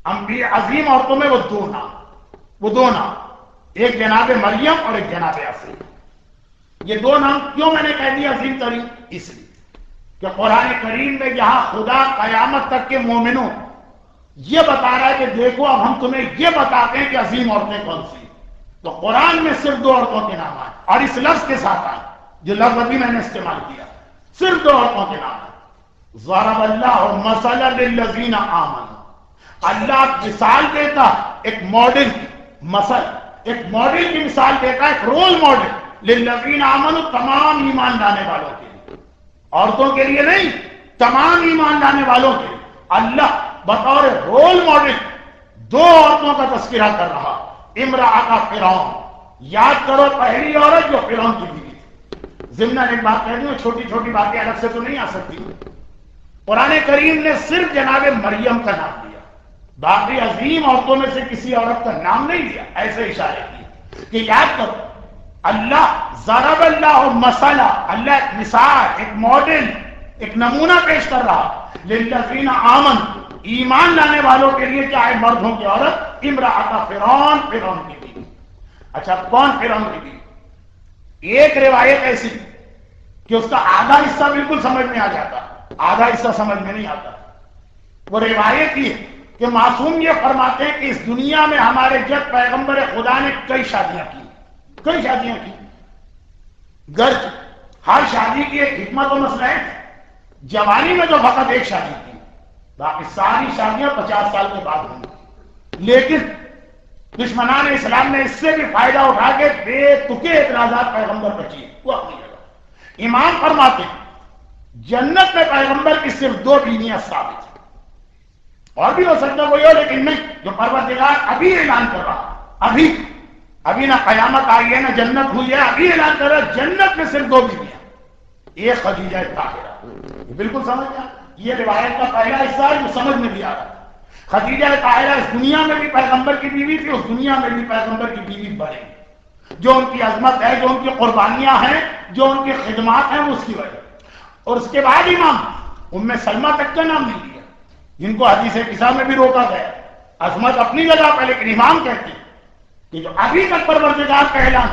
عظیم عورتوں میں وہ دو نام، ایک جناب مریم اور ایک جناب آسیہ۔ یہ دو نام کیوں میں نے کہہ دیا عظیم ترین؟ اس لیے کہ قرآن کریم میں یہاں خدا قیامت تک کے مومنوں یہ بتا رہا ہے کہ دیکھو اب ہم تمہیں یہ بتاتے ہیں کہ عظیم عورتیں کون سی۔ تو قرآن میں صرف دو عورتوں کے نام آئے اور اس لفظ کے ساتھ آئے، جو لفظ ابھی میں نے استعمال کیا، صرف دو عورتوں کے نام آئے۔ ضرب اللہ مثلا للذین آمنوا، اللہ مثال دیتا ایک ماڈل مثل، ایک ماڈل کی مثال دیتا ہے، ایک رول ماڈل للذین آمنوا، تمام ایمان لانے والوں کے لیے، عورتوں کے لیے نہیں، تمام ایمان لانے والوں کے لیے اللہ بطور رول ماڈل دو عورتوں کا تذکرہ کر رہا۔ امرأۃ فرعون، یاد کرو پہلی عورت جو فرعون کی بیوی تھی۔ ضمن ایک بات کہہ دوں، چھوٹی چھوٹی باتیں الگ سے تو نہیں آ سکتی۔ قرآن کریم نے صرف جناب مریم کا نام لیا، باقی عظیم عورتوں میں سے کسی عورت کا نام نہیں لیا، ایسے اشارے کیے کہ یاد کرو اللہ ضرب اللہ مثلا، اللہ ایک مثال، ایک ماڈل، ایک نمونہ پیش کر رہا للذین آمنوا، ایمان لانے والوں کے لیے، چاہے مرد ہوں کہ عورت۔ امرأۃ فرعون، فرعون کی بیوی۔ اچھا کون فرعون کی بیوی؟ ایک روایت ایسی کہ اس کا آدھا حصہ بالکل سمجھ میں آ جاتا، آدھا حصہ سمجھ میں نہیں آتا۔ وہ روایت یہ کہ معصوم یہ فرماتے ہیں کہ اس دنیا میں ہمارے جد پیغمبر خدا نے کئی شادیاں کی، گرچہ ہر شادی کی ایک حکمت و مسئلہ ہے۔ جوانی میں تو فقط ایک شادی کی، باقی ساری شادیاں 50 سال کے بعد ہوں گی، لیکن دشمنان اسلام نے اس سے بھی فائدہ اٹھا کے بے تکے اعتراضات پیغمبر پر کیے۔ وہ اپنی جگہ امام فرماتے ہیں جنت میں پیغمبر کی صرف دو بیویاں ثابت ہیں، اور بھی ہو سکتا کوئی ہو، لیکن نہیں، جو پروردگار ابھی اعلان کر رہا، ابھی نہ قیامت آئی ہے نہ جنت ہوئی ہے، ابھی اعلان کر رہا جنت میں صرف دو بیویاں، ایک خدیجہ طاہرہ۔ بالکل سمجھ گیا، یہ روایت کا پہلا حصہ ہے جو سمجھ میں بھی آ رہا ہے۔ خدیجہ طاہرہ اس دنیا میں بھی پیغمبر کی بیوی تھی، اس دنیا میں بھی پیغمبر کی بیوی بنے، جو ان کی عظمت ہے، جو ان کی قربانیاں ہیں، جو ان کی خدمات ہیں، وہ اس کی وجہ۔ اور اس کے بعد امام ام سلمہ تک کا نام نہیں لیا، جن کو حدیث قصہ میں بھی روکا گیا۔ عظمت اپنی جگہ پہ، لیکن امام کہتے ہیں کہ جو ابھی تک پروردگار کا اعلان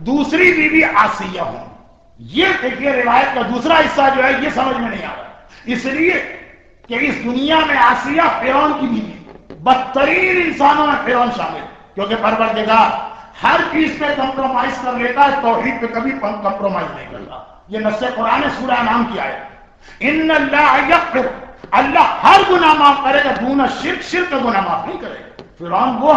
دوسری بیوی آسیہ ہوں، یہ دیکھیے روایت کا دوسرا حصہ جو ہے یہ سمجھ میں نہیں آ رہا، اس لیے کہ اس دنیا میں آسیہ فرعون کی بیوی، بدترین انسانوں میں فرعون شامل، کیونکہ پروردگار ہر چیز پہ کمپرومائز کر لیتا ہے، توحید پہ کبھی کمپرومائز نہیں کرتا۔ یہ نص قرآن سورہ انعام کی آیت، ان اللہ یغفر، اللہ ہر گناہ معاف کرے گا، دون شرک، شرک کا گناہ معاف نہیں کرے گا۔ فرعون وہ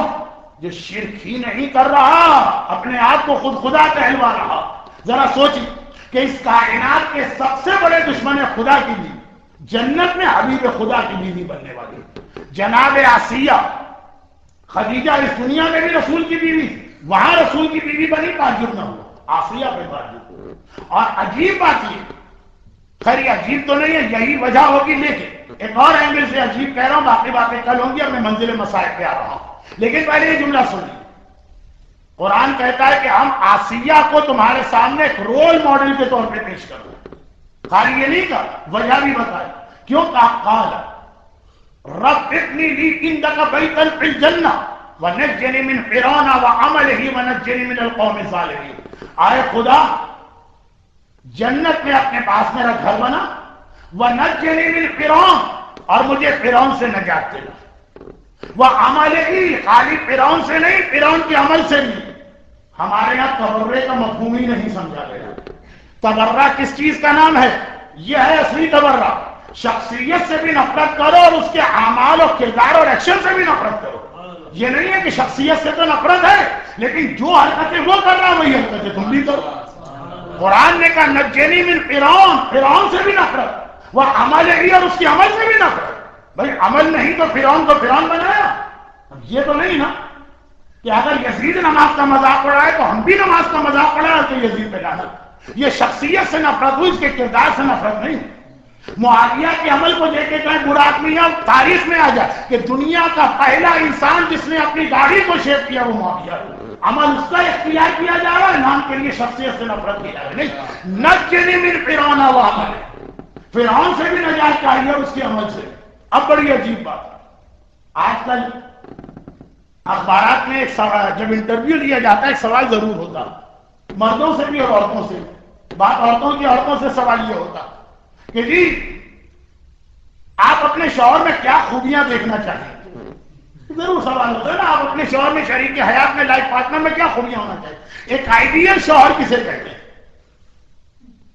جو شرک ہی نہیں کر رہا، اپنے آپ کو خود خدا کہلوا رہا۔ ذرا سوچیں کہ اس کائنات کے سب سے بڑے دشمن خدا کی بیوی، جنت میں حبیب خدا کی بیوی بننے والی جناب آسیہ، خدیجہ اس دنیا میں بھی رسول کی بیوی، وہاں رسول کی بیوی بنی، تعجب نہ ہو، آسیہ پہ تعجب۔ اور عجیب بات یہ، خیر یہ عجیب تو نہیں ہے، یہی وجہ ہوگی، لیکن ایک اور اینگل سے عجیب کہہ رہا ہوں، باقی باتیں کل ہوں گی، اب میں منزل مسائل پہ آ رہا ہوں۔ لیکن پہلے یہ جملہ سنیے، قرآن کہتا ہے کہ ہم آسیہ کو تمہارے سامنے ایک رول ماڈل کے طور پہ پیش کرو۔ خالی یہ نہیں کہا، وجہ بھی بتائی کیوں کہا، قال رب ابنی لی عندک بیتا فی الجنہ ونجنی من فرعون وعملہ ونجنی من القوم الظالمین۔ آئے خدا جنت میں اپنے پاس میرا گھر بنا، ونجنی من فرعون، اور مجھے فرعون سے نجات دلا، وعملہ، خالی فرعون سے نہیں، فرعون کے عمل سے بھی۔ ہمارے یہاں تبرے کا مفہوم ہی نہیں سمجھا گیا۔ تبرہ کس چیز کا نام ہے؟ یہ ہے اصلی تبرہ، شخصیت سے بھی نفرت کرو اور اس کے اعمال اور کردار اور ایکشن سے بھی نفرت کرو۔ یہ نہیں ہے کہ شخصیت سے تو نفرت ہے، لیکن جو حرکتیں وہ کر رہا وہی حرکتیں تم بھی کرو۔ قرآن نے کہا نجنی من فرعون، فرعون سے بھی نفرت، وہ عمل ہی، اور اس کے عمل سے بھی نفرت۔ بھائی عمل نہیں تو فرعون کو فرعون بنایا؟ یہ تو نہیں نا کہ اگر یزید نماز کا مذاق اڑائے تو ہم بھی نماز کا مذاق اڑائے تو یزید پہ لعنت۔ یہ شخصیت سے نفرت ہوئی، اس کے کردار سے نفرت نہیں۔ معاویہ کے عمل کو دیکھ کے کہیں برا آدمی ہے، تاریخ میں آ جائے کہ دنیا کا پہلا انسان جس نے اپنی داڑھی کو شیپ کیا وہ معاویہ، عمل اس کا اختیار کیا جا رہا ہے، نام کے لیے شخصیت سے نفرت کی جا رہی نہیں۔ نجنی من فرعون وعملہ، فرعون سے بھی نجات چاہیے اور اس کے عمل سے۔ اب بڑی عجیب بات ہے، آج کل اخبارات میں ایک سوال، جب انٹرویو لیا جاتا ہے ایک سوال ضرور ہوتا، مردوں سے بھی اور عورتوں سے، بات عورتوں کی، عورتوں سے سوال یہ ہوتا کہ جی آپ اپنے شوہر میں کیا خوبیاں دیکھنا چاہیں؟ ضرور سوال ہوتا ہے نا، آپ اپنے شوہر میں، شریک حیات میں، لائف پارٹنر میں کیا خوبیاں ہونا چاہیے؟ ایک آئیڈیل شوہر کسے کہتے ہیں؟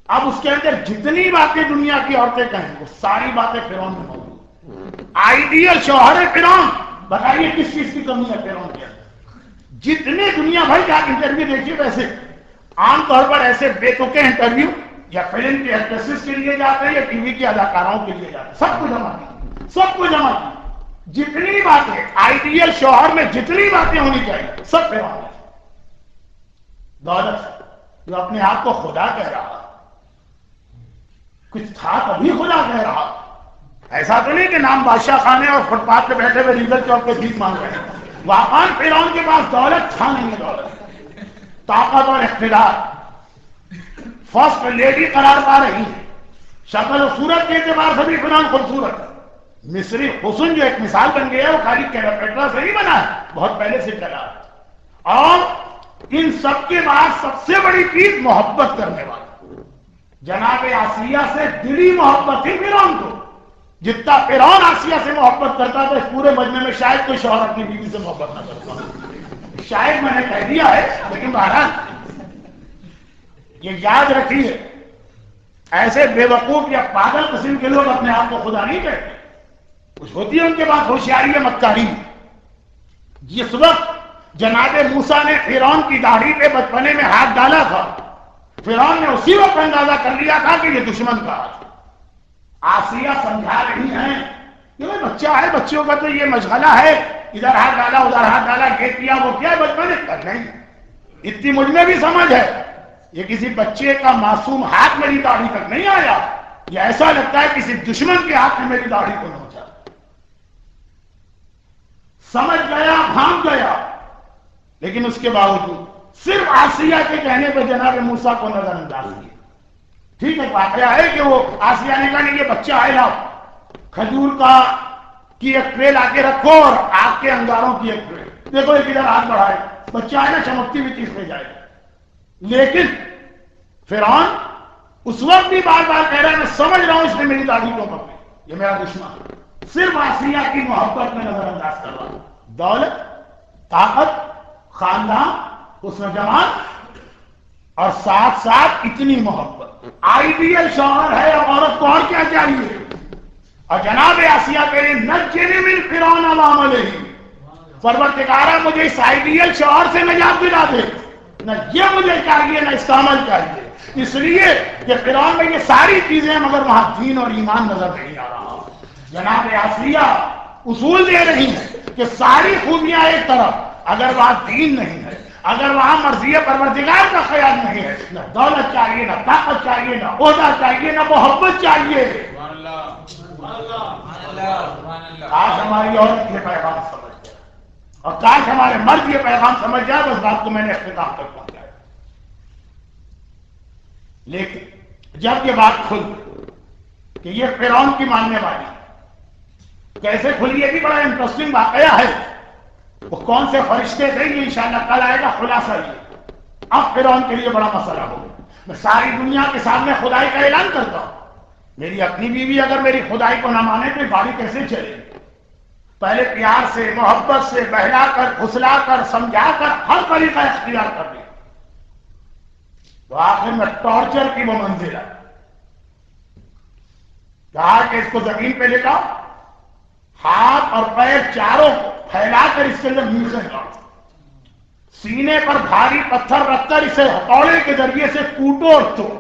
اب اس کے اندر جتنی باتیں دنیا کی عورتیں کہیں وہ ساری باتیں فرعون میں موجود۔ آئیڈیل شوہر ہے فرعون، بتائیے کس چیز کی کمی ہے فرعون کے اندر؟ جتنے دنیا بھر کے آپ انٹرویو دیکھیے، ویسے عام طور پر ایسے بے تکے انٹرویو یا فلم کے ایکٹریسز کے لیے جاتے ہیں یا ٹی وی کی اداکاراؤں کے لیے جاتے ہیں، سب کو جمع کی، سب کو جمع کی، جتنی باتیں آئیڈیل شوہر میں جتنی باتیں ہونی چاہیے سب فرعون ہے۔ دولت جو اپنے آپ کو خدا کہہ رہا، کچھ تھا تبھی خدا کہہ رہا، ایسا تو نہیں کہ نام بادشاہ خانے اور فٹ پاتھ پہ بیٹھے ہوئے ریگل چوک پہ بھیک مانگ رہے ہیں۔ واقعاً فرعون کے پاس دولت تھا نہیں ہے، دولت، طاقت اور اقتدار، فرسٹ لیڈی قرار پا رہی ہے، شکل و صورت کے اعتبار سے بھی فرعون خوبصورت ہے۔ مصری حسن جو ایک مثال بن گیا ہے وہ خالی کلیوپیٹرا سے نہیں بنا ہے، بہت پہلے سے چلا ہے۔ اور ان سب کے بعد سب سے بڑی چیز محبت کرنے والا، جناب آسیہ سے دلی محبت تھی فرعون کو، جتنا فرعون آسیہ سے محبت کرتا تھا اس پورے مجمع میں شاید کوئی شوہر اپنی بیوی سے محبت نہ کرتا، شاید میں نے کہہ دیا ہے، لیکن بہرحال یہ یاد رکھیے، ایسے بے وقوف یا پاگل قسم کے لوگ اپنے آپ کو خدا نہیں کہتے، کچھ ہوتی ہے ان کے پاس ہوشیاری ہے، مکاری۔ جس وقت جناب موسیٰ نے فرعون کی داڑھی پہ بچپنے میں ہاتھ ڈالا تھا، فرعون نے اسی وقت اندازہ کر لیا تھا کہ یہ دشمن کا ہاتھ۔ آسیہ سمجھا رہی ہیں کہ وہ بچہ ہے، بچوں کا تو یہ مشغلہ ہے، ادھر ہاتھ ڈالا ادھر ہاتھ ڈالا، یہ کیا وہ کیا، بچپنے پر نہیں، اتنی مجھ میں بھی سمجھ ہے، یہ کسی بچے کا معصوم ہاتھ میری داڑھی تک نہیں آیا، یہ ایسا لگتا ہے کسی دشمن کے ہاتھ میں میری داڑھی کو نوچا۔ سمجھ گیا، بھانپ گیا، لیکن اس کے باوجود صرف آسیہ کے کہنے پہ جناب موسیٰ کو نظر انداز کیا۔ ٹھیک ہے، واقعہ ہے کہ وہ آسیہ نے کہا نہیں، یہ بچہ ہے، لاؤ کھجور کا کی ایک ٹرے لا کے رکھو اور آگ کے انگاروں کی ایک ٹرے، دیکھو ایک ادھر ہاتھ بڑھائے، بچہ ہے نا، چمکتی ہوئی چیز لے جائے گا۔ لیکن فرعون اس وقت بھی بار بار کہہ رہا ہے میں سمجھ رہا ہوں اس نے میری داڑھی کو پکڑی، یہ میرا دشمن ہے، صرف آسیہ کی محبت میں نظر انداز کر رہا ہوں، دولت، طاقت، خاندان، حسن جمال، اور ساتھ ساتھ اتنی محبت، آئیڈیل شوہر ہے، اب عورت کو اور کیا چاہیے؟ اور جناب آسیہ کہہ رہی نجنی من فرعون وعملہ، پروردگارا مجھے اس آئیڈیل شوہر سے نجات دلا دے، نہ یہ مجھے چاہیے نہ اس کا عمل چاہیے، اس لیے کہ فرعون میں یہ ساری چیزیں ہیں مگر وہاں دین اور ایمان نظر نہیں آ رہا۔ جناب آسیہ اصول دے رہی ہیں کہ ساری خوبیاں ایک طرف، اگر وہاں دین نہیں ہے، اگر وہاں مرضی پروردگار کا خیال نہیں ہے، نہ دولت چاہیے، نہ طاقت چاہیے، نہ عہدہ چاہیے، نہ محبت چاہیے۔ کاش ہماری عورت یہ پیغام سمجھ جائے، اور کاش ہمارے مرد یہ پیغام سمجھ جائے، بس بات کو میں نے اختتام تک پہنچایا۔ لیکن جب یہ بات کھل کہ یہ فرعون کی ماننے والی کیسے کھلی، یہ بھی بڑا انٹرسٹنگ واقعہ ہے، وہ کون سے فرشتے تھے یہ انشاءاللہ کل آئے گا، خلاصہ یہ اب فرعون کے لیے بڑا مسئلہ ہوگا۔ میں ساری دنیا کے سامنے خدائی کا اعلان کرتا ہوں، میری اپنی بیوی اگر میری خدائی کو نہ مانے تو گاڑی کیسے چلے؟ پہلے پیار سے، محبت سے بہلا کر، پھسلا کر، سمجھا کر، ہر طریقہ اختیار کر لیا، تو آخر میں ٹارچر کی وہ منزل ہے، کہا کہ اس کو زمین پہ لٹاؤ، ہاتھ اور پیر چاروں کو پھیلا کر اس کے اندر نیچے ڈالو، سینے پر بھاری پتھر رکھ کر اسے ہتھوڑے کے ذریعے سے کوٹو اور توڑو،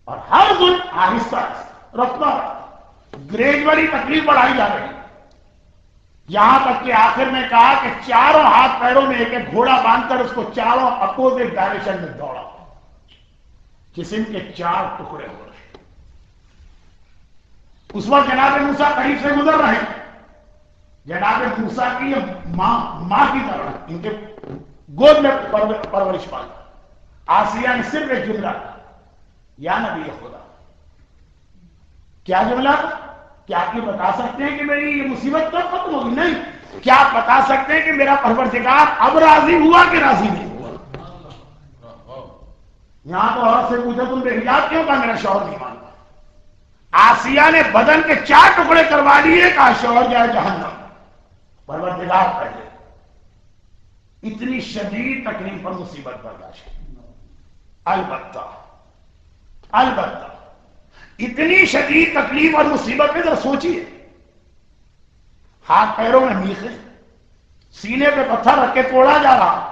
اور ہر دن آہستہ رفتہ گریجولی تکلیف بڑھائی جا رہی، یہاں تک کہ آخر میں کہا کہ چاروں ہاتھ پیروں میں ایک ایک گھوڑا باندھ کر اس کو چاروں اپوزٹ ڈائریکشن میں دوڑا، جسم کے 4 ٹکڑے ہو رہے۔ اس وقت جناب موسیٰ قریب سے گزر رہے ہیں، جناب موسیٰ کی یہ ماں کی طرح ان کے گود میں پرورش پائی۔ آسیہ نے صرف ایک جملہ کہا، یا نبی خدا۔ کیا جملہ؟ کیا آپ یہ بتا سکتے ہیں کہ میری یہ مصیبت کب ختم ہوگی؟ نہیں. کیا آپ بتا سکتے ہیں کہ میرا پروردگار اب راضی ہوا کہ راضی نہیں ہوا؟ یہاں تو عورت سے پوچھا تم بے حجاب کیوں؟ کہا میرا شوہر نہیں مانتا. آسیہ نے بدن کے 4 ٹکڑے کروا لیے، کہا شوہر جائے جہنم، پروردگار پہلے. اتنی شدید تکلیف اور مصیبت برداشت. البتہ اتنی شدید تکلیف اور مصیبت میں ذرا سوچیے، ہاتھ پیروں میں میخیں، سینے پہ پتھر رکھ کے توڑا جا رہا،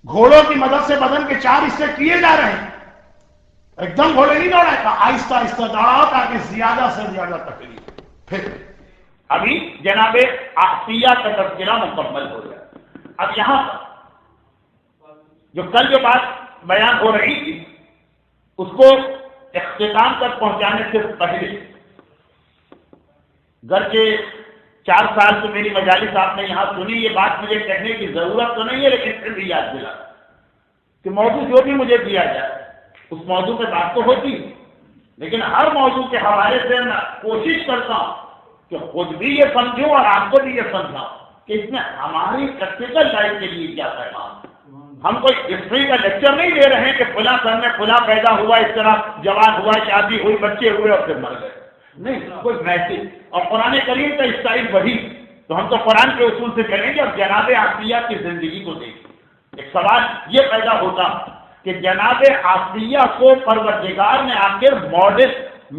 گھوڑوں کی مدد سے بدن کے 4 حصے کیے جا رہے ہیں. ایک دم گھوڑے نہیں دوڑا تھا، آہستہ آہستہ دوڑاؤ تاکہ زیادہ سے زیادہ تکلیف. پھر ابھی جناب عافیہ کا تذکرہ مکمل ہو گیا. اب یہاں پر جو کل جو بات بیان ہو رہی تھی اس کو اختتام تک پہنچانے سے پہلے، گرچہ 4 سال سے میری مجالس آپ نے یہاں سنی، یہ بات مجھے کہنے کی ضرورت تو نہیں ہے، لیکن پھر بھی یاد دلا کہ موضوع جو بھی مجھے دیا جائے اس موضوع پہ بات تو ہوتی، لیکن ہر موضوع کے حوالے سے میں کوشش کرتا ہوں کہ خود بھی یہ سمجھوں اور آپ کو بھی یہ سمجھاؤں کہ اس میں ہماری پریکٹیکل لائف کے لیے کیا پیغام. ہم کوئی ہسٹری کا لیکچر نہیں دے رہے ہیں کہ فلاں سن میں فلاں پیدا ہوا، اس طرح جوان ہوا، شادی ہوئی، بچے ہوئے اور پھر مر گئے. نہیں، کوئی میسج. اور قرآن کریم کا اسٹائل وہی، تو ہم تو قرآن کے اصول سے چلیں گے. اور جناب عافیہ کی زندگی کو دیکھیں. ایک سوال یہ پیدا ہوتا کہ جناب عافیہ کو پروردگار نے آخر ماڈل،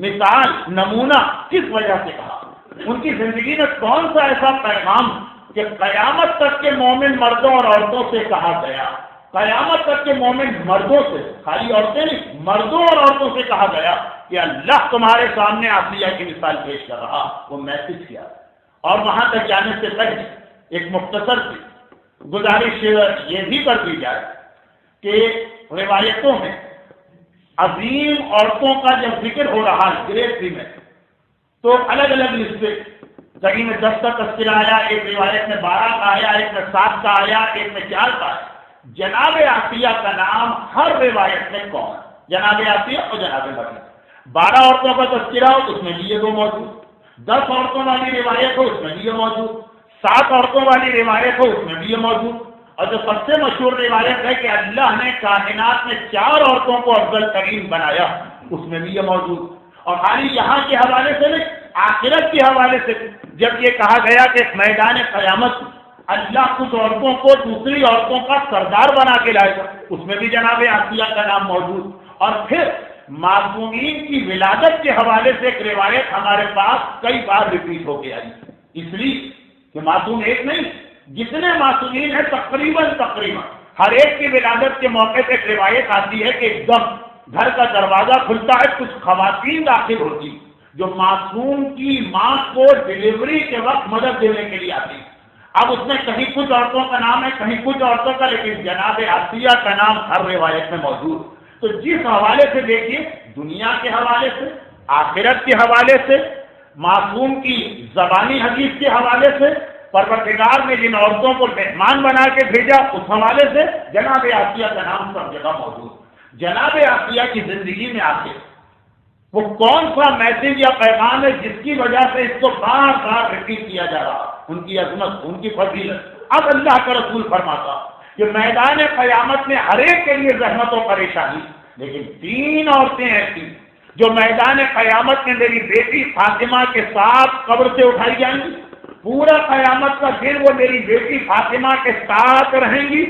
مثال، نمونہ کس وجہ سے کہا؟ ان کی زندگی میں کون سا ایسا پیغام کہ قیامت تک کے مومن مردوں اور عورتوں سے کہا گیا، قیامت تک کے مومن مردوں سے، خالی عورتیں نہیں، مردوں اور عورتوں سے کہا گیا کہ اللہ تمہارے سامنے عافیہ کی مثال پیش کر رہا. وہ میسج کیا؟ اور وہاں تک جانے سے پہلے ایک مختصر سی گزارش یہ بھی کر دی جائے کہ روایتوں میں عظیم عورتوں کا جب ذکر ہو رہا ہے گریٹ میں، تو الگ الگ لسٹیں، کہیں میں 10 کا تذکرہ آیا، ایک روایت میں 12 کا آیا، ایک میں 7 کا آیا، ایک میں 4 کا آیا. جناب عافیہ کا نام ہر روایت میں کون؟ جناب عافیہ اور جناب مریم. 12 عورتوں کا تذکرہ ہو تو اس میں بھی یہ 2 موجود، 10 عورتوں والی روایت ہو اس میں بھی یہ موجود، 7 عورتوں والی روایت ہو اس میں بھی یہ موجود. اور جو سب سے مشہور روایت ہے کہ اللہ نے کائنات میں 4 عورتوں کو افضل ترین بنایا، اس میں بھی یہ موجود. اور خالی یہاں کے حوالے سے نہیں، آخرت کے حوالے سے جب یہ کہا گیا کہ میدان قیامت اللہ کچھ عورتوں کو دوسری عورتوں کا سردار بنا کے لائے گا، اس میں بھی جناب عافیہ کا نام موجود. اور پھر معصومین کی ولادت کے حوالے سے ایک روایت ہمارے پاس کئی بار ریپیٹ ہو کے آئی، اس لیے کہ معصوم ایک نہیں، جتنے معصومین ہیں تقریباً ہر ایک کی ولادت کے موقع پہ ایک روایت آتی ہے کہ ایک دم گھر کا دروازہ کھلتا ہے، کچھ خواتین داخل ہوتی جو معصوم کی ماں کو ڈلیوری کے وقت مدد دینے کے لیے آتی. اب اس میں کہیں کچھ عورتوں کا نام ہے، کہیں کچھ عورتوں کا، لیکن جناب عافیہ کا نام ہر روایت میں موجود. تو جس حوالے سے دیکھیے، دنیا کے حوالے سے، آخرت کے حوالے سے، معصوم کی زبانی حدیث کے حوالے سے، پروردگار نے جن عورتوں کو مہمان بنا کے بھیجا اس حوالے سے جناب عافیہ کا نام سب جگہ موجود. جناب عافیہ کی زندگی میں آتے وہ کون سا میسج یا پیغام ہے جس کی وجہ سے اس کو بار بار ریپیٹ کیا جا رہا؟ ان کی عظمت، ان کی فضیلت. اب اللہ کا رسول فرماتا کہ میدان قیامت میں ہر ایک کے لیے زحمت و پریشانی، لیکن 3 عورتیں ایسی جو میدان قیامت میں میری بیٹی فاطمہ کے ساتھ قبر سے اٹھائی جائیں گی. پورا قیامت کا دن وہ میری بیٹی فاطمہ کے ساتھ رہیں گی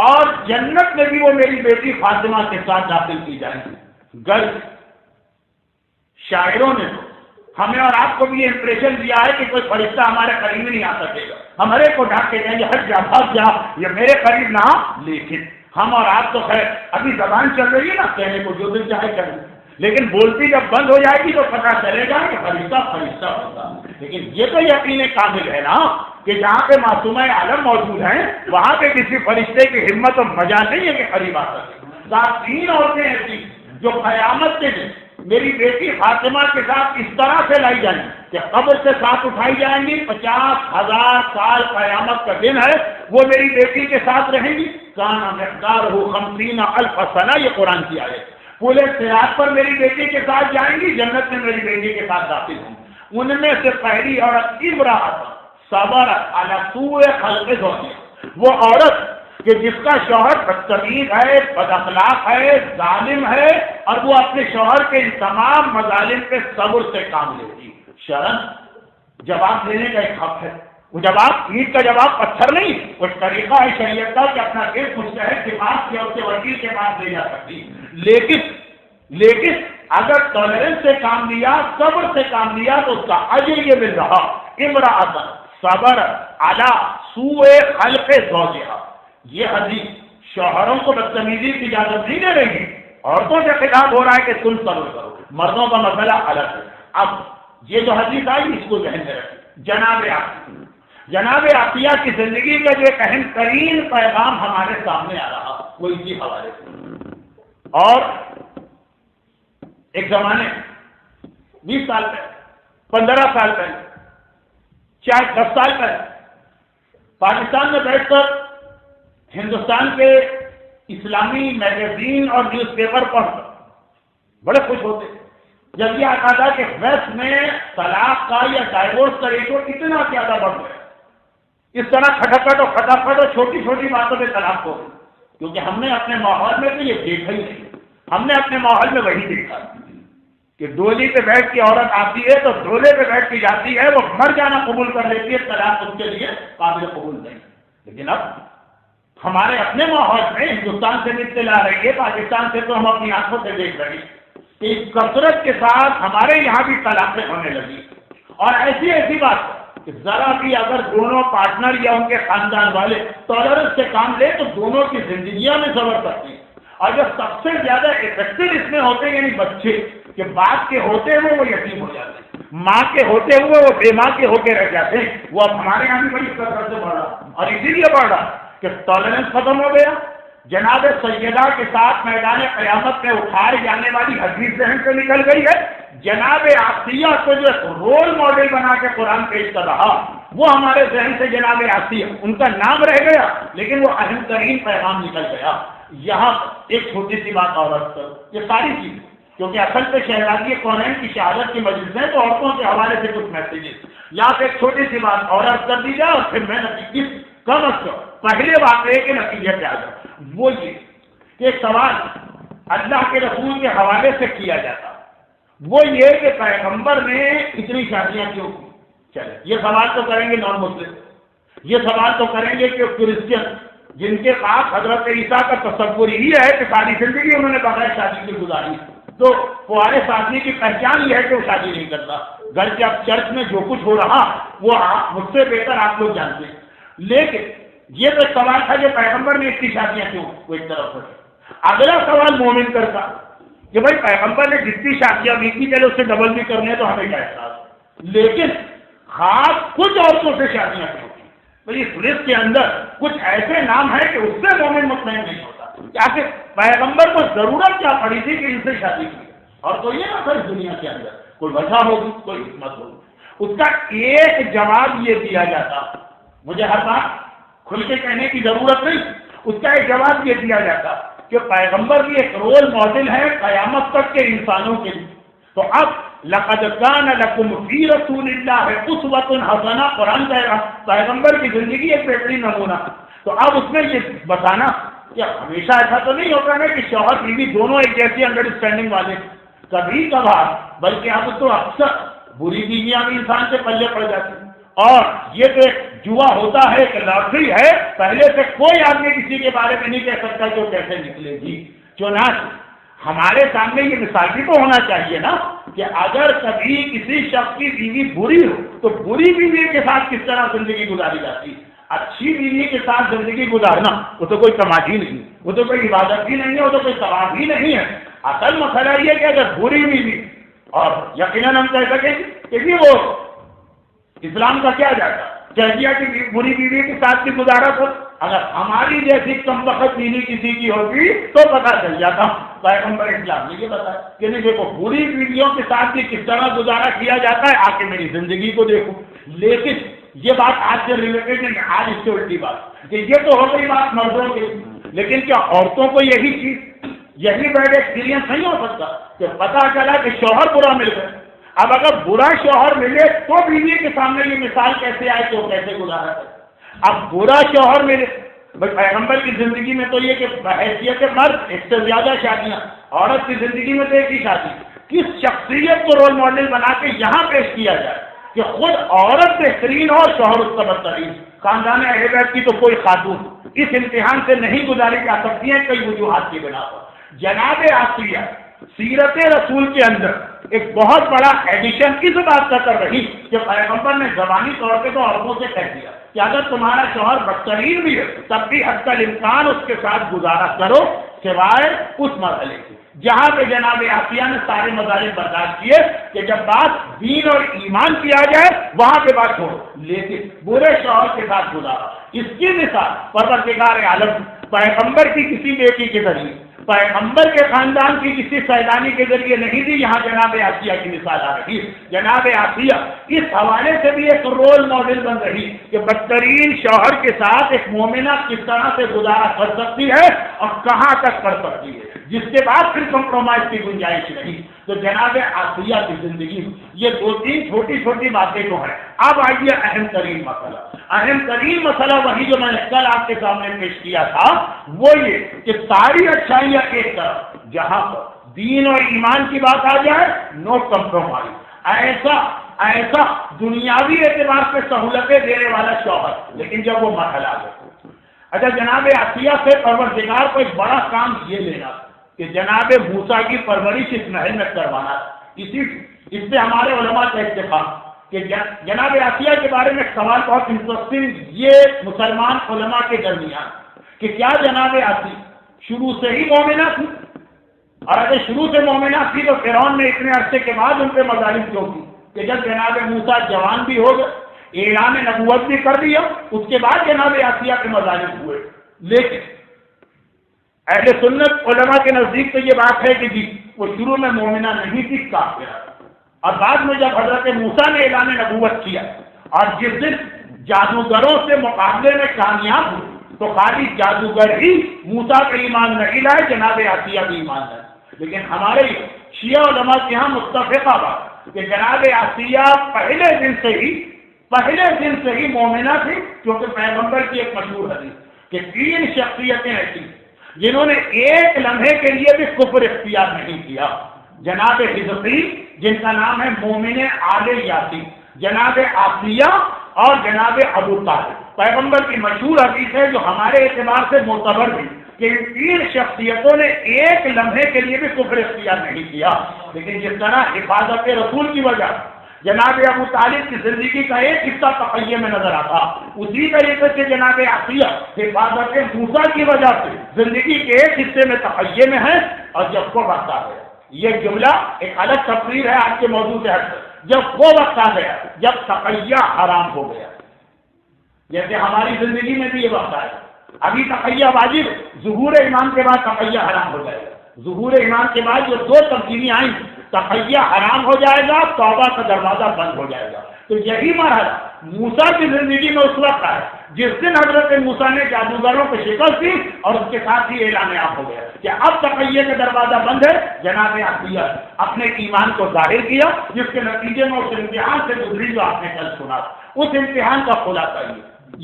اور جنت میں بھی وہ میری بیٹی فاطمہ کے ساتھ داخل کی جائیں گی. غرض شاعروں نے ہمیں اور آپ کو بھی یہ امپریشن دیا ہے کہ کوئی فرشتہ ہمارے قریب نہیں آ سکے گا، ہم ہر ایک کو ڈانٹ کے کہیں گے ہٹ جا، بھاگ جا، یہ میرے قریب نہ. لیکن ہم اور آپ تو خیر ابھی زبان چل رہی ہے نا، کہنے کو جو دل چاہے کریں، لیکن بولتی جب بند ہو جائے گی تو پتہ چلے گا کہ فرشتہ ہوگا. لیکن یہ تو یقین کامل ہے نا کہ جہاں پہ معصومہ عالم موجود ہیں وہاں پہ کسی فرشتے کی ہمت اور مجال نہیں ہے کہ قریب آ سکے. 3 عورتیں ایسی جو قیامت کے دن میری بیٹی فاطمہ کے ساتھ اس طرح سے لائی جائیں گی کہ قبر سے ساتھ اٹھائی جائیں گی. 50,000 سال قیامت کا دن ہے، وہ میری بیٹی کے ساتھ رہیں گی. کانا مقدارہ 50,000 سنہ، یہ قرآن کی آیت. پورے صراط پر میری بیٹی کے ساتھ جائیں گی، جنت میں میری بیٹی کے ساتھ داخل ہوں. ان میں سے پہلی عورت امرأۃ صبرت علی سوء خلق زوجها، وہ عورت کہ جس کا شوہر بدتمیز ہے، بد اخلاق ہے، ظالم ہے، اور وہ اپنے شوہر کے ان تمام مظالم پہ صبر سے کام لیتی۔ شرم جواب دینے کا ایک حق ہے، وہ جواب اینٹ کا جواب پتھر نہیں، وہ طریقہ ہے شریعت کا کہ اپنا کیس مستحق کے پاس یا اس کے وکیل کے پاس لے جا سکتی۔ لیکن اگر ٹالرنس سے کام لیا، صبر سے کام لیا تو اس کا اجر یہ مل رہا۔ امرأۃ صبر علی سوء خلق زوجها، یہ حدیث شوہروں کو بدتمیزی کی اجازت نہیں دے رہی، عورتوں کے خلاف ہو رہا ہے کہ تم صبر کرو، مردوں کا مسئلہ الگ ہے۔ اب یہ جو حدیث آئی اس کو ذہن میں رکھیں۔ جناب عطیہ کی زندگی کا جو ایک اہم ترین پیغام ہمارے سامنے آ رہا وہ اسی حوالے سے۔ اور ایک زمانے 20 سال پہلے، 15 سال پہلے، شاید 10 سال پہلے پاکستان میں بیٹھ کر ہندوستان کے اسلامی میگزین اور نیوز پیپر پڑھ کر بڑے خوش ہوتے جب یہ آتا تھا کہ ویسٹ میں طلاق کا یا ڈائیورس کا ریشو اتنا زیادہ بڑھ گیا، اس طرح کھٹکھٹ اور کھٹاپٹ اور چھوٹی چھوٹی باتوں پہ طلاق ہو گئی، کیونکہ ہم نے اپنے ماحول میں تو یہ دیکھا ہی نہیں، ہم نے اپنے ماحول میں وہی دیکھا کہ ڈولی پہ بیٹھ کے عورت آتی ہے تو ڈولے پہ بیٹھ کے جاتی ہے، وہ مر جانا قبول کر لیتی ہے، طلاق اس کے لیے قابل قبول نہیں۔ لیکن اب ہمارے اپنے ماحول میں ہندوستان سے بھی اطلاع رہی ہے، پاکستان سے تو ہم اپنی آنکھوں سے دیکھ رہے ہیں کہ اس کثرت کے ساتھ ہمارے یہاں بھی طلاقیں ہونے لگی، اور ایسی بات کہ ذرا بھی اگر دونوں پارٹنر یا ان کے خاندان والے ٹالرنس سے کام لے تو دونوں کی زندگیاں میں صبر کرتی ہیں، اور جو سب سے زیادہ افیکٹو اس میں ہوتے ہیں یعنی بچے، کہ باپ کے ہوتے ہوئے وہ یتیم ہو جاتے ہیں، ماں کے ہوتے ہوئے وہ بے ماں کے ہو کے رہ جاتے ہیں۔ وہ اب ہمارے یہاں بھی بڑی کثرت سے بڑھ رہا، اور اسی لیے بڑھ رہا کہ ٹالرنس ختم ہو گیا۔ جناب سیدہ کے ساتھ میدان قیامت میں اٹھائے جانے والی حدیث ذہن سے نکل گئی ہے۔ جناب عاصیہ کو جو رول ماڈل بنا کے قرآن پیش کر رہا وہ ہمارے ذہن سے جناب عاصیہ، ان کا نام رہ گیا لیکن وہ اہم ترین پیغام نکل گیا۔ یہاں ایک چھوٹی سی بات اور یہ ساری چیز کیونکہ اصل پہ شہزادی کونین کی شہادت کی مجلس ہے تو عورتوں کے حوالے سے کچھ میسیجز یا پھر ایک چھوٹی سی بات اور عرض کر دی جائے اور پھر میں کم از کم پہلے واقعے کے نتیجے پہ آ جاؤں۔ وہ یہ کہ ایک سوال اللہ کے رسول کے حوالے سے کیا جاتا وہ یہ کہ پیغمبر نے اتنی شادیاں کیوں کی؟ چلے یہ سوال تو کریں گے نان مسلم، یہ سوال تو کریں گے کہ کرسچن جن کے پاس حضرت عیسیٰ کا تصور ہی ہے کہ ساری زندگی انہوں نے بغیر شادی کی گزاری، تو فوارے آدمی کی پہچان یہ ہے کہ وہ شادی نہیں کرتا، گھر کے اب چرچ میں جو کچھ ہو رہا وہ مجھ سے بہتر آپ لوگ جانتے ہیں۔ لیکن یہ تو سوال تھا کہ پیغمبر نے اتنی شادیاں کیوں، وہ ایک طرف سے۔ اگلا سوال مومن کرتا کہ بھائی پیغمبر نے جتنی شادیاں بھی کی چلے اس سے ڈبل بھی کرنے تو ہمیں کیا احساس، لیکن خاص کچھ عورتوں سے شادیاں کیوں کی؟ بھائی اس لسٹ کے اندر کچھ ایسے نام ہیں کہ اس سے مومن مطمئن نہیں ہوتا کیا کہ پیغمبر کو ضرورت کیا پڑی تھی کہ ان سے شادی کی، اور تو یہ نہ اس دنیا کے اندر کوئی وجہ ہوگی، کوئی حکمت ہوگی۔ اس کا ایک جواب یہ دیا جاتا، مجھے ہر بات کھل کے کہنے کی ضرورت نہیں، اس کا ایک جواب یہ دیا جاتا کہ پیغمبر بھی ایک رول ماڈل ہے قیامت تک کے انسانوں کے لیے۔ تو اب لقد کان لکم فی رسول اللہ اسوۃ حسنہ، قرآن کہہ رہا پیغمبر کی زندگی ایک بہترین نمونہ، تو اب اس میں یہ بتانا کہ ہمیشہ ایسا تو نہیں ہوتا ہے کہ شوہر بیوی دونوں ایک جیسی انڈرسٹینڈنگ والے، کبھی کبھار بلکہ اب تو اکثر بری بیویاں بھی انسان سے پلے پڑ جاتی ہیں، اور یہ تو ایک جوا ہوتا ہے کہ لاٹری ہے، پہلے سے کوئی آدمی کسی کے بارے میں نہیں کہہ سکتا کہ وہ کیسے نکلے گی۔ چنانچہ ہمارے سامنے یہ مثال بھی تو ہونا چاہیے نا کہ اگر کبھی کسی شخص کی بیوی بری ہو تو بری بیوی کے ساتھ کس طرح زندگی گزاری جاتی، اچھی بیوی کے ساتھ زندگی گزارنا وہ تو کوئی کمائی ہی نہیں، وہ تو کوئی عبادت بھی نہیں ہے، وہ تو کوئی ثواب ہی نہیں ہے۔ اصل مسئلہ یہ کہ اگر بری بیوی، اور یقیناً ہم کہہ سکیں کہ وہ اسلام کا کیا جاتا چاہیے کہ بری بیوی کے ساتھ بھی گزارا تو اگر ہماری جیسی کم وقت بیوی کسی کی ہوگی تو پتہ چل جاتا۔ پیغمبر اسلام نے یہ بتایا کہ نہیں دیکھو بری بیویوں کے ساتھ بھی کس طرح گزارا کیا جاتا ہے، آ کے میری زندگی کو دیکھو۔ لیکن یہ بات آج سے ریلیٹڈ نہیں، آج اس سے الٹی بات کہ یہ تو ہو گئی بات مردوں کی، لیکن کیا عورتوں کو یہی چیز، یہی بیڈ ایکسپیرینس نہیں ہو سکتا کہ پتہ چلا کہ شوہر برا مل گئے، اب اگر برا شوہر ملے تو بیوی کے سامنے یہ مثال کیسے آئے کہ وہ کیسے گزارا ہے؟ اب برا شوہر ملے، پیغمبر کی زندگی میں تو یہ کہ بحیثیت مرد ایک سے زیادہ شادیاں، عورت کی زندگی میں تو ایک ہی شادی، کس شخصیت کو رول ماڈل بنا کے یہاں پیش کیا جائے کہ خود عورت بہترین اور شوہر اس کا بدترین؟ خاندان اہل بیت کی تو کوئی خاتون اس امتحان سے نہیں گزاری جا سکتی ہیں کئی وجوہات کی بنا پر۔ جناب آسیہ سیرت رسول کے اندر ایک بہت بڑا ایڈیشن اس بات کا کر رہی کہ پیغمبر نے زبانی طور پہ تو عورتوں سے کہہ دیا کہ اگر تمہارا شوہر بدترین بھی ہے تب بھی حد الامکان اس کے ساتھ گزارا کرو سوائے اس مرحلے کی جہاں پہ جناب آسیہ نے سارے مظالم برداشت کیے کہ جب بات دین اور ایمان کی آ جائے وہاں پہ بات چھوڑو، لیکن برے شوہر کے ساتھ گزارا۔ اس کی مثال پروردگار عالم پیغمبر کی کسی بیٹی کے ذریعے، پیغمبر کے خاندان کی کسی سیدانی کے ذریعے نہیں دی، یہاں جناب آسیہ کی مثال آ رہی ہے۔ جناب آسیہ اس حوالے سے بھی ایک رول ماڈل بن رہی کہ بدترین شوہر کے ساتھ ایک مومنہ کس طرح سے گزارا کر سکتی ہے اور کہاں تک کر سکتی ہے، جس کے بعد پھر کمپرومائز کی گنجائش نہیں۔ تو جناب آسیہ کی زندگی میں یہ دو تین چھوٹی چھوٹی باتیں تو ہیں۔ اب آئیے اہم ترین مسئلہ، اہم ترین مسئلہ وہی جو میں نے کل آپ کے سامنے پیش کیا تھا، وہ یہ کہ ساری اچھائیاں ایک طرف، جہاں پر دین اور ایمان کی بات آ جائے نو کمپرومائز، ایسا دنیاوی اعتبار سے سہولتیں دینے والا شوہر، لیکن جب وہ مرحلہ آ جائے۔ اچھا، جناب آسیہ سے پروردگار کو ایک بڑا کام یہ لینا کہ جناب موسیٰ کی پرورش اس محل میں کروانا، اس سے ہمارے علماء کا اتفاق کہ جناب آسیہ کے بارے میں سوال بہت انٹرسٹنگ یہ مسلمان علماء کے درمیان کہ کیا جناب آسیہ شروع سے ہی مومنہ تھی، اور اگر شروع سے مومنہ تھی تو فرعون نے اتنے عرصے کے بعد ان پہ مظالم کیوں کی کہ جب جناب موسیٰ جوان بھی ہو گئے، اعلان نبوت بھی کر دیا، اس کے بعد جناب آسیہ کے مظالم ہوئے۔ لیکن اہل سنت علماء کے نزدیک تو یہ بات ہے کہ جی وہ شروع میں مومنہ نہیں تھی، کافر، اور بعد میں جب حضرت موسیٰ نے اعلان نبوت کیا اور جس دن جادوگروں سے مقابلے میں کامیاب ہوئی تو خالی جادوگر ہی موسیٰ کا ایمان نہیں لائے، جناب آسیہ بھی ایمان لائے۔ لیکن ہمارے شیعہ علماء کے یہاں متفقہ بات کہ جناب آسیہ پہلے دن سے ہی مومنہ تھی، کیونکہ پیغمبر کی ایک مشہور حدیث کہ تین شخصیتیں ایسی جنہوں نے ایک لمحے کے لیے بھی کفر اختیار نہیں کیا، جناب حزقیل جن کا نام ہے مومن آل یاسین، جناب آسیہ اور جناب ابو طالب۔ پیغمبر کی مشہور حدیث ہے جو ہمارے اعتبار سے معتبر بھی کہ ان تین شخصیتوں نے ایک لمحے کے لیے بھی کفر اختیار نہیں کیا، لیکن جس طرح حفاظت رسول کی وجہ جناب ابو طالب کی زندگی کا ایک حصہ تقیہ میں نظر آتا، اسی طریقے سے جناب آسیہ حفاظت موسیٰ کی وجہ سے زندگی کے ایک حصے میں تقیہ میں ہے۔ اور جب وہ وقت آ گیا، یہ جملہ ایک الگ تقریر ہے آج کے موضوع سے ہٹ کر، جب وہ وقت آ گیا جب تقیہ حرام ہو گیا، جیسے ہماری زندگی میں بھی یہ وقت آئے، ابھی تقیہ واجب، ظہور ایمان کے بعد تقیہ حرام ہو جائے گا، ظہور ایمان کے بعد جو دو تبدیلیاں آئیں تقیہ حرام ہو جائے گا، توبہ کا دروازہ بند ہو جائے گا۔ تو یہی مرحلہ موسیٰ کی زندگی میں اس وقت آیا جس دن حضرت موسیٰ نے جادوگروں کو شکست دی اور اس کے ساتھ ہی اعلان عام ہو گیا کہ اب تقیہ کا دروازہ بند ہے۔ جناب آسیہ اپنے ایمان کو ظاہر کیا، جس کے نتیجے میں اس امتحان سے گزری جو آپ نے کل سنا، اس امتحان کا خلاصہ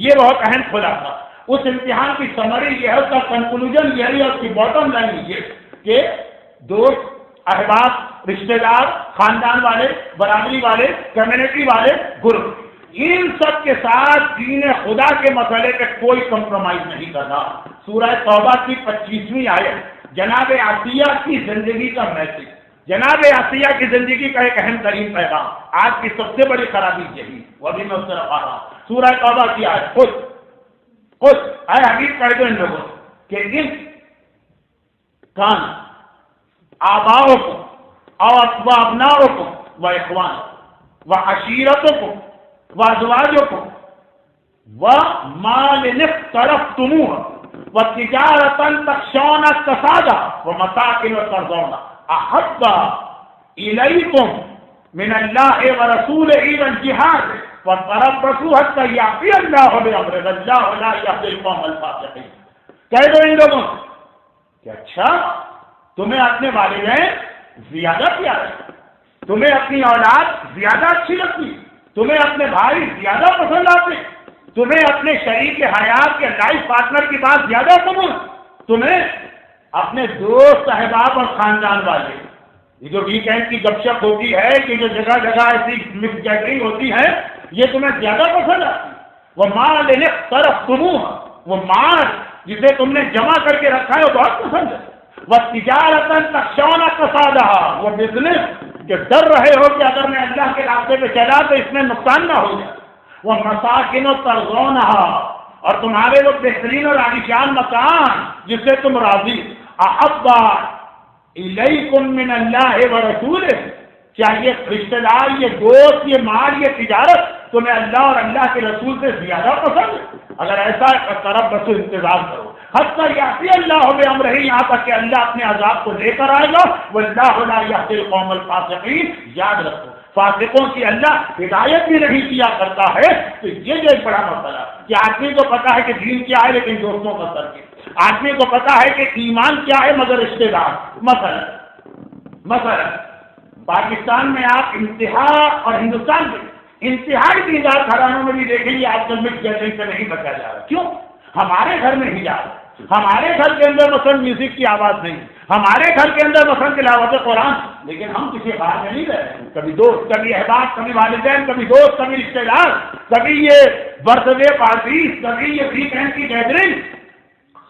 یہ بہت اہم خلاصہ، اس امتحان کی سمری یہ ہے، اس کا کنکلوژن یہ ہے، اس کی باٹم لائن یہ کہ دوست، احباب، رشتہ دار، خاندان والے، برادری والے، کمیونٹی والے، گروپ، ان سب کے ساتھ دین خدا کے مسئلے پہ کوئی کمپرومائز نہیں کرنا۔ سورہ توبہ کی 25ویں آیت جناب آسیہ کی زندگی کا میسج، جناب آسیہ کی زندگی کا ایک اہم ترین پیغام، آج کی سب سے بڑی خرابی یہی، وہ بھی میں اس طرف آ رہا ہوں۔ سورہ توبہ کی آیت خود اے حبیب کہہ دو ان لوگوں کہ ان کان آباؤکم و ابناؤکم و اخوانکم و عشیرتکم و ازواجکم و مال اقترفتموه و تجارتا تخشون کسادها و مساکن ترضونها احب الیکم من اللہ و رسولہ والجہاد وَتَرَبَّصُوا حَتَّى يَأْتِيَ اللَّهُ بِأَمْرِهِ وَاللَّهُ لَا يَهْدِي الْقَوْمَ الْفَاسِقِينَ۔ کہہ دو ان لوگوں کہ اچھا تمہیں اپنے والدین زیادہ پیارے، تمہیں اپنی اولاد زیادہ اچھی لگتی، تمہیں اپنے بھائی زیادہ پسند آتے، تمہیں اپنے شریک حیات کے لائف پارٹنر کی بات زیادہ قبول، تمہیں اپنے دوست احباب اور خاندان والے، یہ جو ویکینڈ کی گپ شپ ہوتی ہے کہ جو جگہ جگہ ایسی مکس گیدرنگ ہوتی ہے، یہ تمہیں زیادہ پسند آتی۔ وہ مال طرف وہ مال جسے تم نے جمع کر کے رکھا ہے وہ بہت پسند ہے۔ وہ تجارت تخشون کسادها، وہ بزنس کہ ڈر رہے ہو کہ اگر میں اللہ کے راستے پہ چلا تو اس میں نقصان نہ ہو جائے۔ وہ مساکن ترضونها، اور تمہارے وہ بہترین اور عالیشان مکان جس سے تم راضی۔ احب الیکم من اللہ ورسولہ، کیا یہ رشتہ دار، یہ دوست، یہ مال، یہ تجارت تمہیں اللہ اور اللہ کے رسول سے زیادہ پسند ہے؟ اگر ایسا ہے طرف بس انتظار کرو حتی یاتی اللہ بامرہ، یہاں تک کہ اللہ اپنے عذاب کو لے کر آئے گا۔ واللہ لا یہدی القوم الفاسقین، یاد رکھو فاسقوں کی اللہ ہدایت بھی نہیں کیا کرتا ہے۔ تو یہ ایک بڑا مسئلہ کہ آدمی کو پتا ہے کہ دین کیا ہے لیکن دوستوں کا سر کے، آدمی کو پتا ہے کہ ایمان کیا ہے مگر رشتے دار۔ مثلا پاکستان میں آپ انتہا اور ہندوستان میں انتہائی دیندار گھرانوں میں بھی دیکھیں گے آج کل مکس گیدرنگ سے نہیں بچا جا رہا۔ کیوں؟ ہمارے گھر میں حجاب، ہمارے گھر کے اندر مثلا میوزک کی آواز نہیں، ہمارے گھر کے اندر مثلا تلاوت قرآن، لیکن ہم کسی بات میں نہیں رہ رہے ہیں۔ کبھی دوست، کبھی احباب، کبھی والدین، کبھی دوست، کبھی رشتے دار، کبھی یہ برتھ ڈے پارٹیز، کبھی یہ ویکینڈ کی گیدرنگ،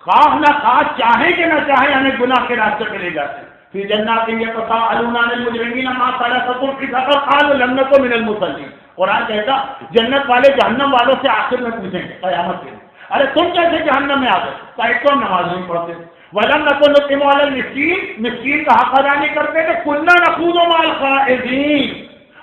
خواہ نہ خواہ، چاہیں کہ نہ چاہیں ہمیں گناہ کے راستے پہ لے جاتے ہیں۔ فی جنات یتساءلون عن المجرمین ما سلککم فی سقر قالوا لم نکن من المصلین۔ قرآن کہتا جنت والے جہنم والوں سے آخر میں پوچھیں گے قیامت کے دن، ارے تم کیسے جہنم میں آ گئے؟ کہتے تو نماز نہیں پڑھتے، ولم نکن نطعم علی المسکین، مسکین کا حق ادا نہیں کرتے تھے، کنا نخوض مع الخائضین،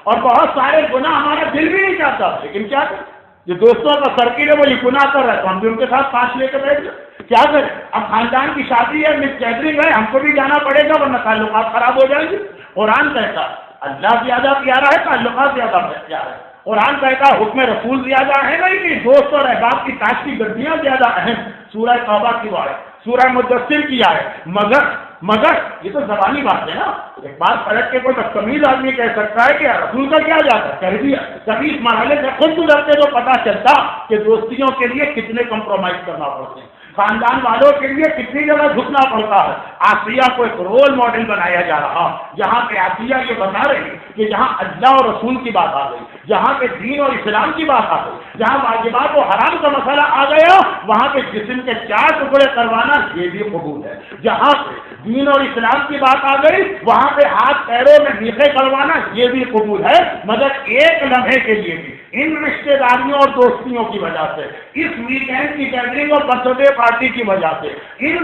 اور بہت سارے گناہ ہمارا دل بھی نہیں چاہتا، لیکن کیا کریں؟ جو دوستوں کا سرکل ہے وہ یہ گناہ کر رہا ہے تو ہم بھی ان کے ساتھ پانچ لے کے بیٹھ جائیں، کیا کریں؟ اب خاندان کی شادی ہے، مکس گیدرنگ ہے، ہم کو بھی جانا پڑے گا ورنہ تعلقات خراب ہو جائیں گے۔ قرآن کہتا اللہ زیادہ پیارا ہے، تعلقات زیادہ پیارا ہے۔ قرآن کہتا حکم رسول زیادہ اہم ہے کہ دوست اور احباب کی تاج کی گڈیاں زیادہ اہم۔ سورہ توبہ کی ہے، سورہ مدثر کی ہے، مگر یہ تو زبانی بات ہے نا، ایک بار پلٹ کے کوئی بدتمیز آدمی کہہ سکتا ہے کہ رسول کا کیا جاتا ہے، کہہ دیا۔ کبھی اس مرحلے سے خود گزرتے تو پتا چلتا کہ دوستیوں کے لیے کتنے کمپرومائز کرنا پڑتے ہیں، خاندان والوں کے لیے کتنی جگہ جھکنا پڑتا ہے۔ آسیہ کو ایک رول ماڈل بنایا جا رہا، جہاں پہ آسیہ یہ بتا رہی کہ جہاں اللہ اور رسول کی بات آ گئی، جہاں پہ دین اور اسلام کی بات آ گئی، جہاں واجبات و حرام کا مسئلہ آ گیا، وہاں پہ جسم کے 4 ٹکڑے کروانا یہ بھی قبول ہے۔ جہاں پہ دین اور اسلام کی بات آ گئی، وہاں پہ ہاتھ پیروں میں میخے کروانا یہ بھی قبول ہے، مگر ایک لمحے کے لیے بھی ان رشتے داریوں اور دوستیوں کی وجہ سے، اس ویکینڈ کی گیدرنگ اور برتھ ڈے پارٹی کی وجہ سے، ان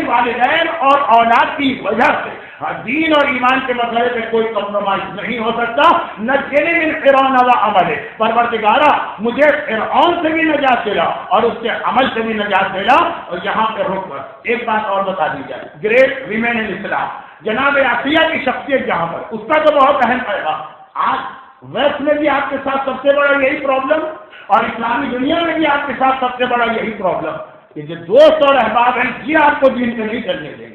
والدین اور اولاد کی وجہ سے دین اور ایمان کے مسئلے پہ کوئی کمپرومائز نہیں ہو سکتا۔ نجنی من فرعون و عملہ، پروردگارا مجھے فرعون سے بھی نجات دلا اور اس کے عمل سے بھی نجات دلا۔ اور یہاں پہ رک کر ایک بات اور بتا دی جائے، گریٹ ویمن ان اسلام جناب آسیہ کی شخصیت جہاں پر، اس کا تو بہت اہم پیغام آج ویسٹ میں بھی آپ کے ساتھ سب سے بڑا یہی پرابلم، اور اسلامی دنیا میں بھی آپ کے ساتھ سب سے بڑا یہی پرابلم کہ جو دوست اور احباب ہیں یہ آپ کو دین سے نہیں چلنے دیں گے۔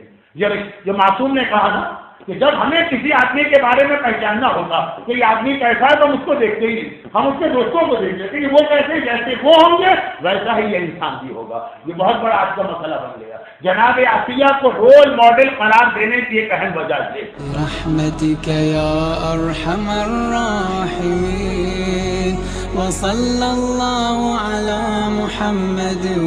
جو معصوم نے کہا نا کہ جب ہمیں کسی آدمی کے بارے میں پہچاننا ہوگا کہ یہ آدمی کیسا ہے تو ہم اس کو دیکھتے ہی نہیں، ہم اس کے دوستوں کو دیکھتے کہ وہ کیسے، جیسے وہ ہوں گے ویسا ہی یہ انسان بھی ہوگا۔ یہ بہت بڑا آج کا مسئلہ بن گیا۔ جناب آسیہ کو رول ماڈل قرار دینے کی ایک اہم وجہ ہے رحمتک یا ارحم الراحمین وصلی اللہ علی محمد و